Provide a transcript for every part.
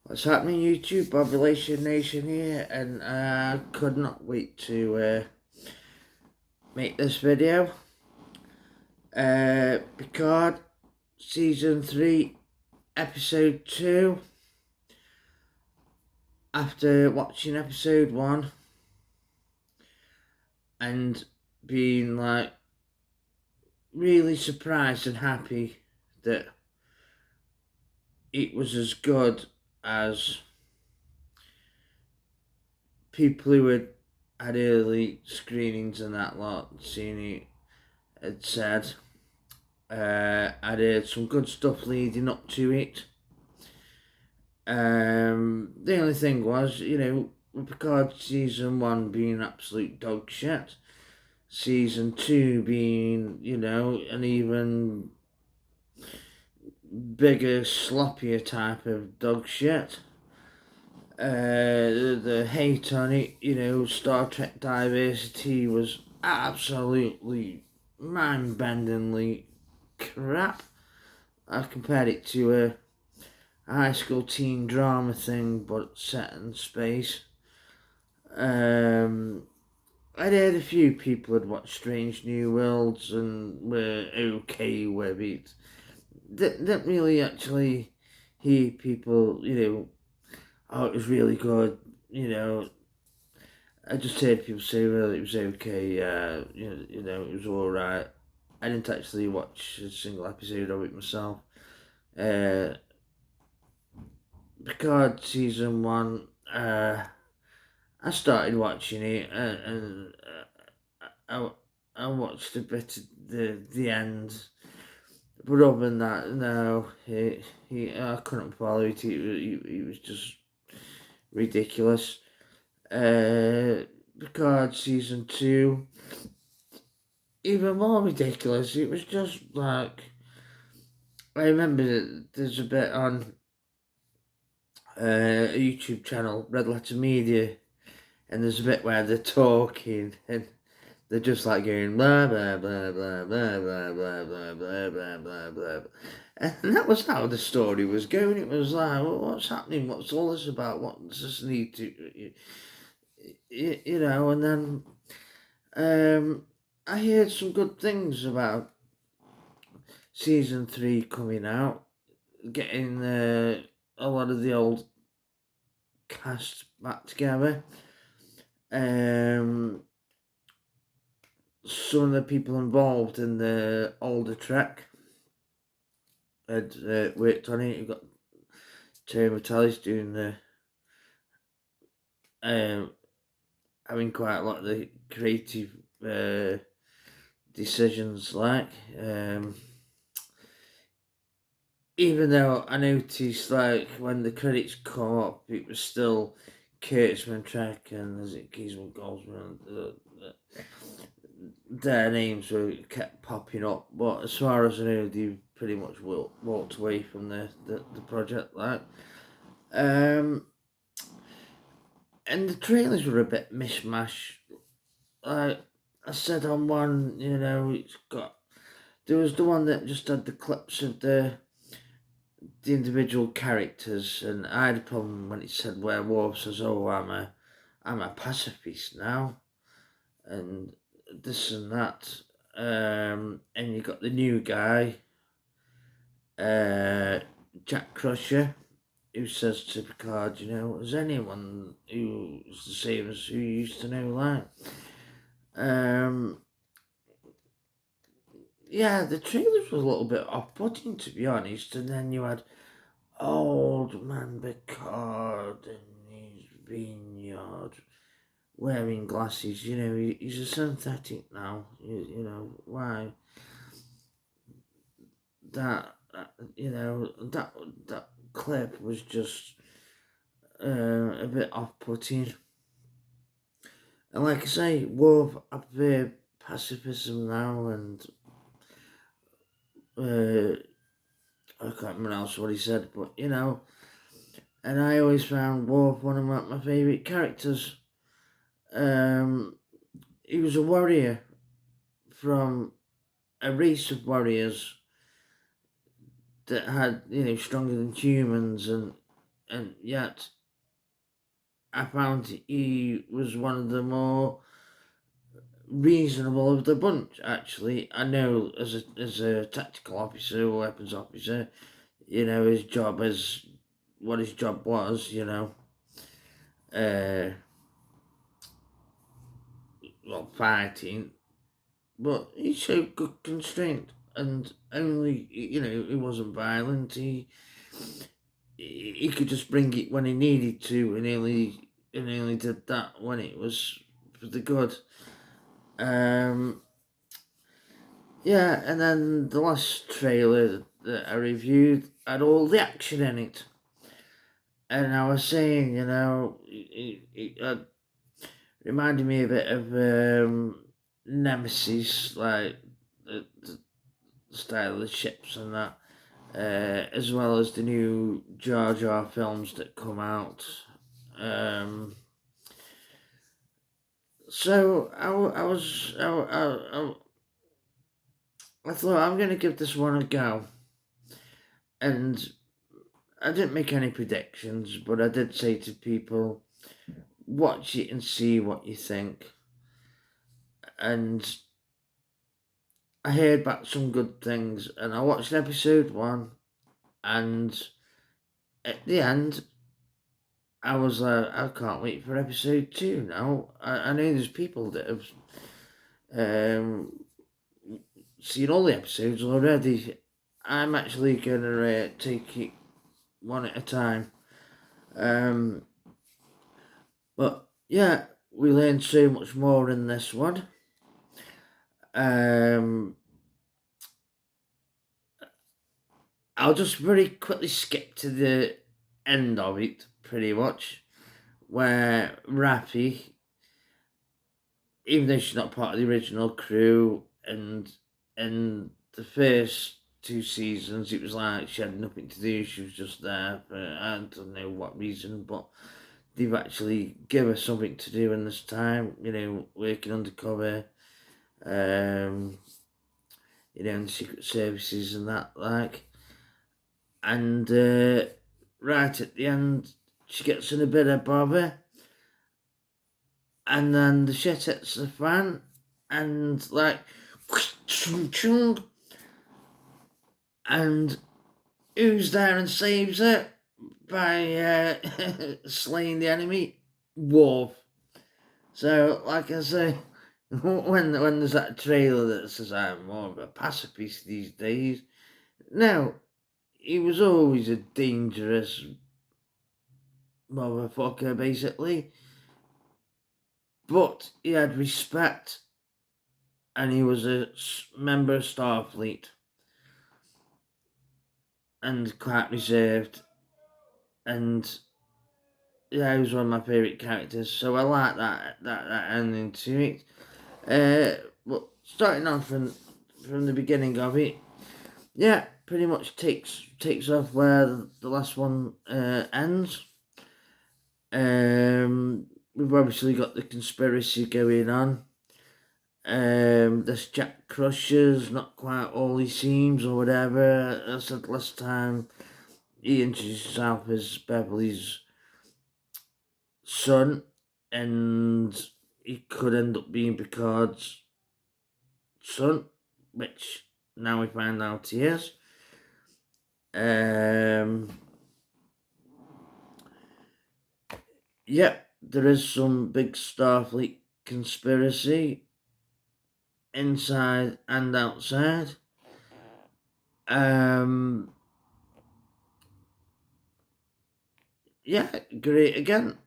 What's happening, YouTube? Population Nation here, and I could not wait to make this video. Picard, Season 3, Episode 2. After watching Episode 1 and being like really surprised and happy that it was as good as people who had early screenings and that lot seen it had said. I'd heard some good stuff leading up to it. The only thing was, with Picard Season 1 being absolute dog shit, Season 2 being, an even bigger, sloppier type of dog shit. The hate on it, Star Trek diversity was absolutely mind-bendingly crap. I compared it to a high school teen drama thing, but set in space. I'd heard a few people had watched Strange New Worlds and were okay with it. Didn't really actually hear people, oh, it was really good, I just heard people say, well, it was okay, it was alright. I didn't actually watch a single episode of it myself. Picard Season 1, I started watching it and I watched a bit of the end. But other than that, no, I couldn't follow it. It was just ridiculous. Picard Season 2, even more ridiculous. It was just like, I remember that there's a bit on a YouTube channel, Red Letter Media, and there's a bit where they're talking and they're just like going blah blah blah blah blah blah blah blah blah blah blah blah, and that was how the story was going. It was like, well, what's happening? What's all this about? What does this need to, And then I heard some good things about Season 3 coming out, getting a lot of the old cast back together. Some of the people involved in the older Trek had worked on it. You've got Terry Matalis doing having quite a lot of the creative decisions, like even though I noticed, like, when the credits come up, it was still Kurtzman, Trek, and is it Giesman, Goldsman, their names were kept popping up, but as far as I know, they pretty much walked away from the project, like. And the trailers were a bit mishmash. Like I said on one, there was the one that just had the clips of the individual characters, and I had a problem when it said werewolf. Says, "Oh, I'm a pacifist now," and this and that. And you got the new guy, Jack Crusher, who says to Picard, is anyone who's the same as who you used to know, like? Yeah, the trailers were a little bit off-putting, to be honest, and then you had old man Picard in his vineyard wearing glasses. He's a synthetic now. Why? That clip was just a bit off-putting. And like I say, Wolf up there, pacifism now, and I can't remember what he said, but and I always found Worf one of my favourite characters. He was a warrior from a race of warriors that had, stronger than humans, and and yet I found he was one of the more reasonable of the bunch. Actually, I know as a tactical officer, or weapons officer, his job is what his job was. Uh, fighting, but he showed good constraint, and only he wasn't violent. He could just bring it when he needed to, and he only did that when it was for the good. Yeah, and then the last trailer that I reviewed had all the action in it, and I was saying, it reminded me a bit of Nemesis, like the style of the ships and that. As well as the new Jar Jar films that come out. So I thought I'm going to give this one a go, and I didn't make any predictions, but I did say to people, watch it and see what you think. And I heard back some good things, and I watched episode 1, and at the end, I was like, I can't wait for episode 2 now. I know there's people that have seen all the episodes already. I'm actually going to take it one at a time. But yeah, we learned so much more in this one. I'll just very quickly skip to the end of it, pretty much, where Raffi, even though she's not part of the original crew, and in the first 2 seasons, it was like she had nothing to do, she was just there for I don't know what reason, but they've actually given her something to do in this time, working undercover, in the secret services and that, like. And right at the end, she gets in a bit of bother, and then the shit hits the fan, and like, and who's there and saves her by slaying the enemy? Worf. So, like I say, when there's that trailer that says I'm more of a pacifist these days, no, he was always a dangerous motherfucker, basically. But he had respect, and he was a member of Starfleet, and quite reserved, and yeah, he was one of my favourite characters. So I like that ending to it. But starting on from the beginning of it, yeah, pretty much takes off where the last one ends. We've obviously got the conspiracy going on. This Jack Crusher's not quite all he seems, or whatever. I said last time, he introduced himself as Beverly's son, and he could end up being Picard's son, which now we find out he is. Yep, there is some big Starfleet conspiracy inside and outside. Yeah, great again.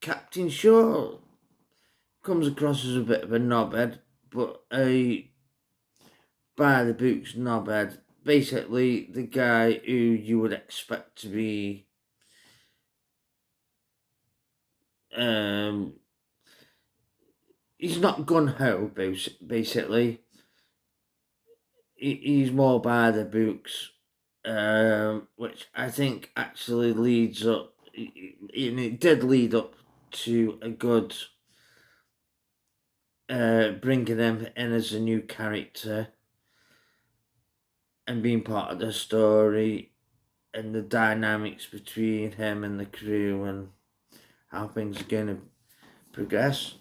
Captain Shaw comes across as a bit of a knobhead, but a by the books knobhead. Basically, the guy who you would expect to be he's not gun-ho, basically. He's more by the books, which I think actually leads up, and it did lead up to a good bringing him in as a new character and being part of the story. and the dynamics between him and the crew and how things are going to progress.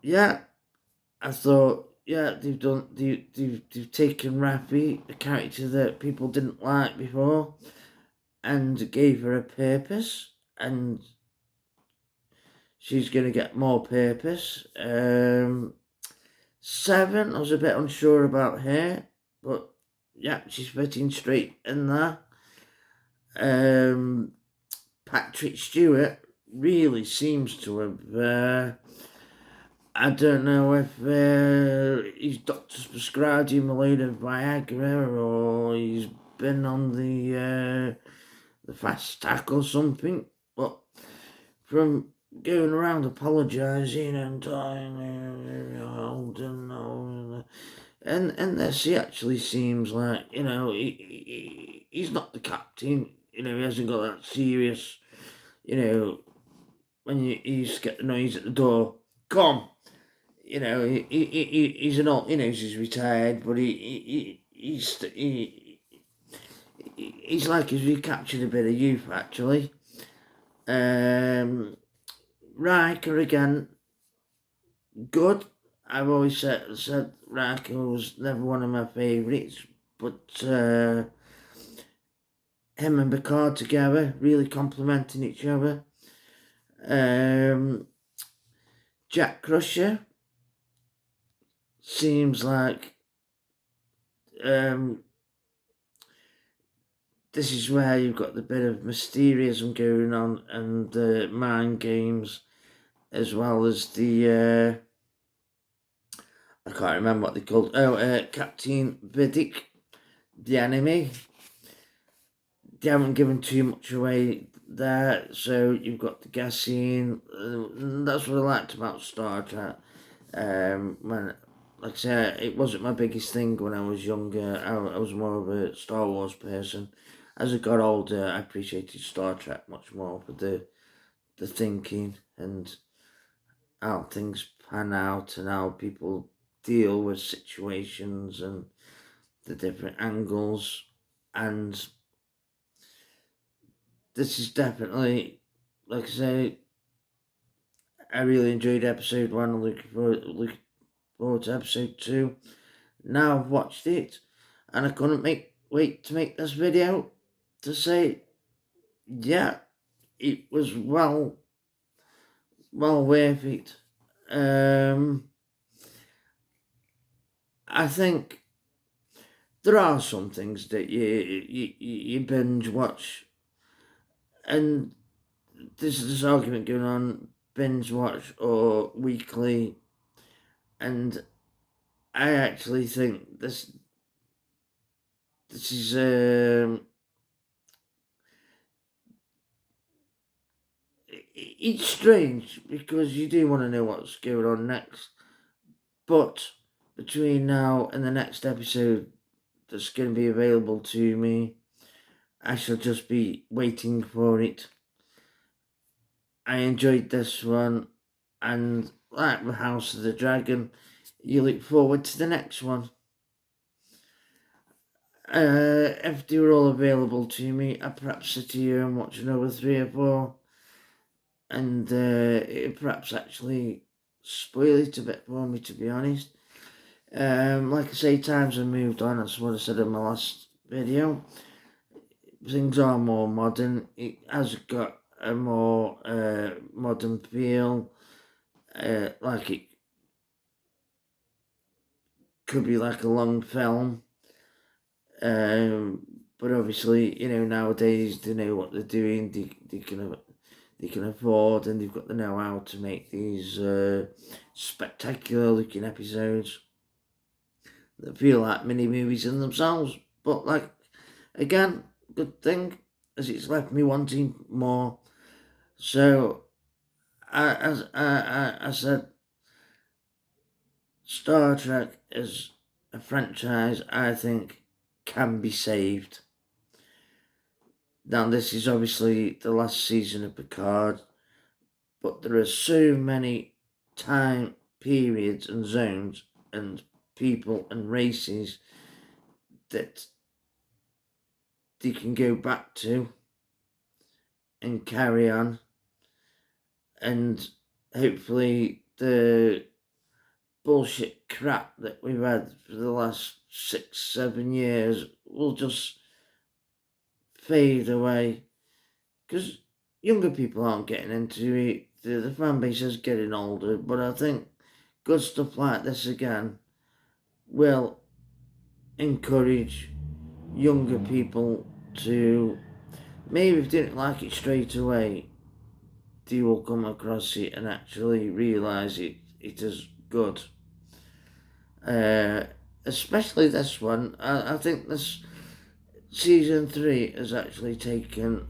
Yeah, I thought, yeah, they've taken Rappy, a character that people didn't like before, and gave her a purpose, and she's going to get more purpose. Seven, I was a bit unsure about her, but yeah, she's fitting straight in there. Patrick Stewart really seems to have, I don't know if his doctor's prescribed him a load of Viagra or he's been on the fast tack or something, but from going around apologising and and this, he actually seems like, he's not the captain, he hasn't got that serious, when you just get the noise at the door, come, he's an old, he's retired, but he's like he's recaptured a bit of youth, actually. Riker again, good. I've always said Riker was never one of my favourites, but him and Picard together, really complementing each other. Jack Crusher seems like this is where you've got the bit of mysteriousm going on and the mind games, as well as the I can't remember what they called. Captain Vidic, the enemy. They haven't given too much away there, so you've got the guessing. That's what I liked about Star Trek. When, like I said, it wasn't my biggest thing when I was younger. I was more of a Star Wars person. As I got older, I appreciated Star Trek much more for the thinking and how things pan out and how people deal with situations and the different angles. And this is definitely, like I say, I really enjoyed episode 1. I'm looking forward to episode 2. Now I've watched it, and I couldn't wait to make this video to say, yeah, it was well worth it. I think there are some things that you binge watch, and there's this argument going on, binge watch or weekly, and I actually think this is it's strange because you do want to know what's going on next, but between now and the next episode that's going to be available to me, I shall just be waiting for it. I enjoyed this one, and like the House of the Dragon, you look forward to the next one. If they were all available to me, I'd perhaps sit here and watch another 3 or 4, and it perhaps actually spoil it a bit for me, to be honest. Like I say, times have moved on, that's what I said in my last video. Things are more modern. It has got a more modern feel, like it could be like a long film. But obviously, nowadays they know what they're doing. They can afford, and they've got the know-how to make these spectacular looking episodes that feel like mini movies in themselves. But like, again, good thing, as it's left me wanting more. So, as I said, Star Trek is a franchise I think can be saved. Now, this is obviously the last season of Picard, but there are so many time periods and zones and people and races that they can go back to and carry on, and hopefully the bullshit crap that we've had for the last 6-7 years will just fade away, because younger people aren't getting into it. The fan base is getting older, but I think good stuff like this again will encourage younger people to, maybe if they didn't like it straight away, they will come across it and actually realise it is good. Especially this one. I think this season 3 has actually taken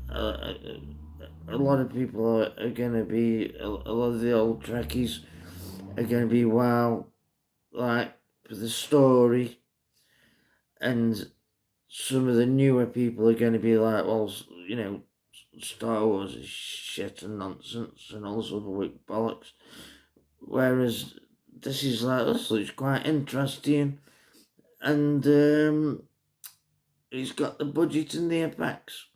a lot of people are going to be, a lot of the old Trekkies are going to be wow, like, for the story, and some of the newer people are going to be like, well, you know, Star Wars is shit and nonsense and all sort of bollocks. Whereas this is like, this looks quite interesting, and he's got the budget and the effects.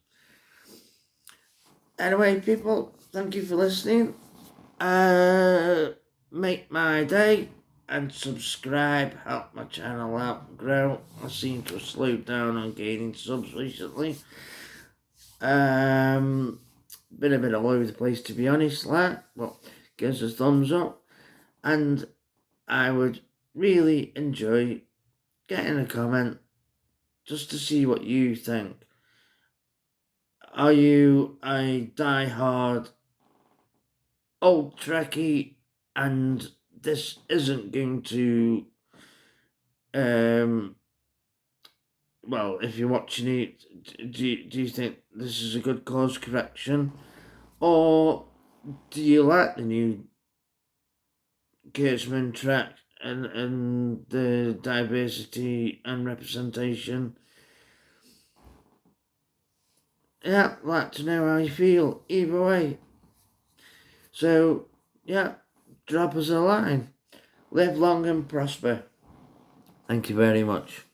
Anyway, people, thank you for listening. Make my day and subscribe, help my channel out grow. I seem to have slowed down on gaining subs recently. Been a bit all over the place, to be honest, but give us a thumbs up, and I would really enjoy getting a comment just to see what you think. Are you a die-hard old Trekkie and this isn't going to, well, if you're watching it, do you think this is a good course correction? Or do you like the new Kurtzman track and the diversity and representation? Yeah, I'd like to know how you feel either way. So, yeah, drop us a line. Live long and prosper. Thank you very much.